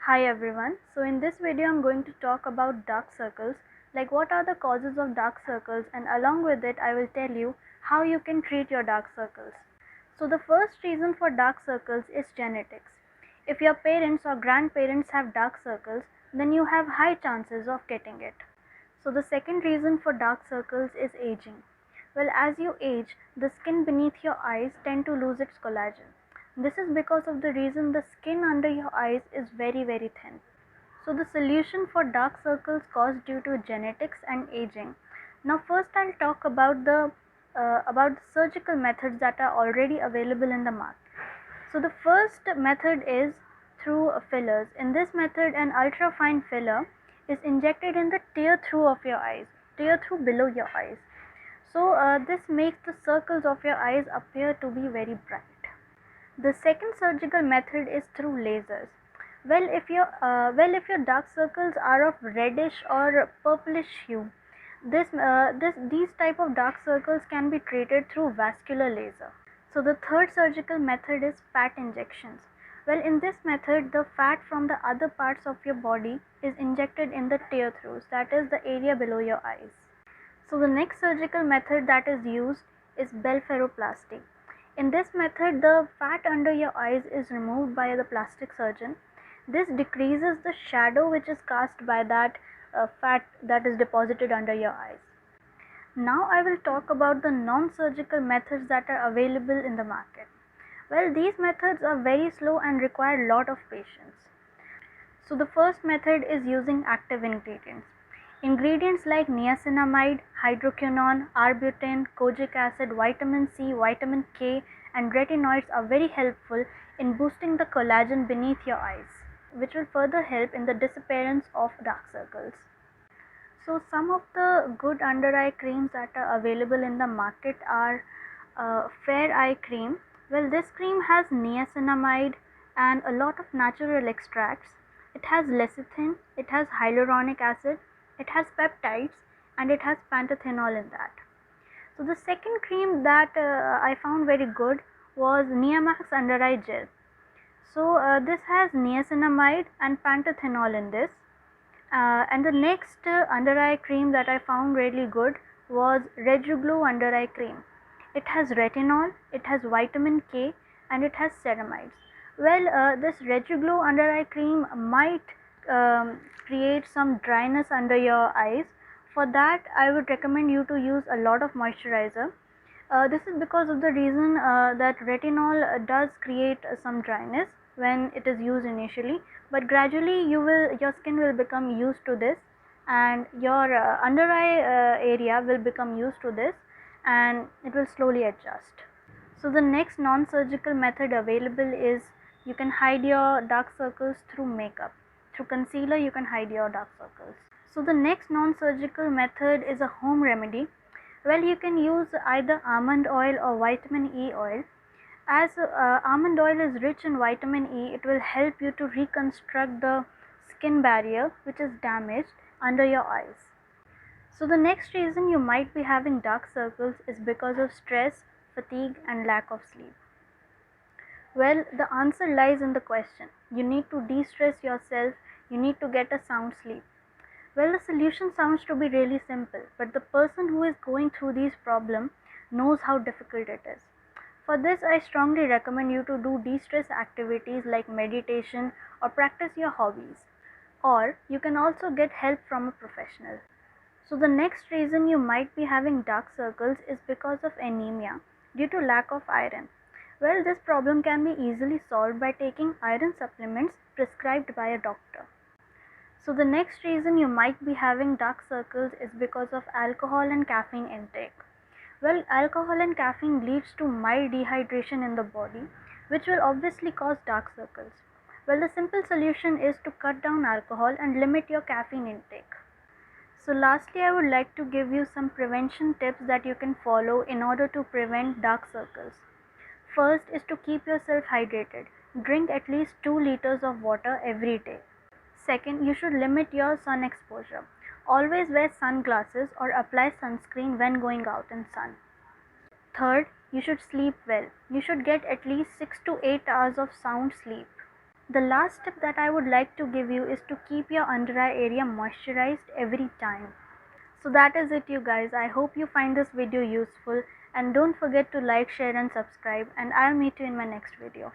Hi everyone. So in this video I'm going to talk about dark circles, like what are the causes of dark circles, and along with it I will tell you how you can treat your dark circles. So the first reason for dark circles is genetics. If your parents or grandparents have dark circles, then you have high chances of getting it. So the second reason for dark circles is aging. Well, as you age, the skin beneath your eyes tend to lose its collagen. This is because of the reason the skin under your eyes is very thin. So the solution for dark circles caused due to genetics and aging. Now first I'll talk about the surgical methods that are already available in the market. So the first method is through fillers. In this method, an ultra-fine filler is injected in the tear through of your eyes, tear through below your eyes. So this makes the circles of your eyes appear to be very bright. The second surgical method is through lasers. If your dark circles are of reddish or purplish hue, these type of dark circles can be treated through vascular laser. So the third surgical method is fat injections. Well, in this method, the fat from the other parts of your body is injected in the tear throughs, that is the area below your eyes. So the next surgical method that is used is blepharoplasty. In this method, the fat under your eyes is removed by the plastic surgeon. This decreases the shadow which is cast by that fat that is deposited under your eyes. Now I will talk about the non-surgical methods that are available in the market. Well, these methods are very slow and require a lot of patience. So the first method is using active ingredients. Ingredients like niacinamide, hydroquinone, arbutin, kojic acid, vitamin C, vitamin K and retinoids are very helpful in boosting the collagen beneath your eyes, which will further help in the disappearance of dark circles. So some of the good under eye creams that are available in the market are Fair Eye Cream. Well, this cream has niacinamide and a lot of natural extracts. It has lecithin, it has hyaluronic acid, it has peptides, and it has pantothenol in that. So the second cream that I found very good was Niamax Under Eye Gel. So this has niacinamide and pantothenol in this. And the next under eye cream that I found really good was Rejuglue under eye cream. It has retinol, it has vitamin K, and it has ceramides. Well, this Rejuglue under eye cream might create some dryness under your eyes. For that, I would recommend you to use a lot of moisturizer. This is because of the reason that retinol does create some dryness when it is used initially, but gradually your skin will become used to this, and your under eye area will become used to this, and it will slowly adjust. So the next non-surgical method available is you can hide your dark circles through makeup. Through concealer you can hide your dark circles. So the next non-surgical method is a home remedy. Well, you can use either almond oil or vitamin E oil. As almond oil is rich in vitamin E, it will help you to reconstruct the skin barrier which is damaged under your eyes. So the next reason you might be having dark circles is because of stress, fatigue and lack of sleep. Well, the answer lies in the question. You need to de-stress yourself, you need to get a sound sleep. Well, the solution sounds to be really simple, but the person who is going through these problems knows how difficult it is. For this, I strongly recommend you to do de-stress activities like meditation or practice your hobbies. Or you can also get help from a professional. So the next reason you might be having dark circles is because of anemia due to lack of iron. Well, this problem can be easily solved by taking iron supplements prescribed by a doctor. So the next reason you might be having dark circles is because of alcohol and caffeine intake. Well, alcohol and caffeine leads to mild dehydration in the body, which will obviously cause dark circles. Well, the simple solution is to cut down alcohol and limit your caffeine intake. So lastly, I would like to give you some prevention tips that you can follow in order to prevent dark circles. First is to keep yourself hydrated. Drink at least 2 liters of water every day. Second, you should limit your sun exposure. Always wear sunglasses or apply sunscreen when going out in sun. Third, you should sleep well. You should get at least 6 to 8 hours of sound sleep. The last tip that I would like to give you is to keep your under eye area moisturized every time. So that is it, you guys. I hope you find this video useful, and don't forget to like, share and subscribe, and I'll meet you in my next video.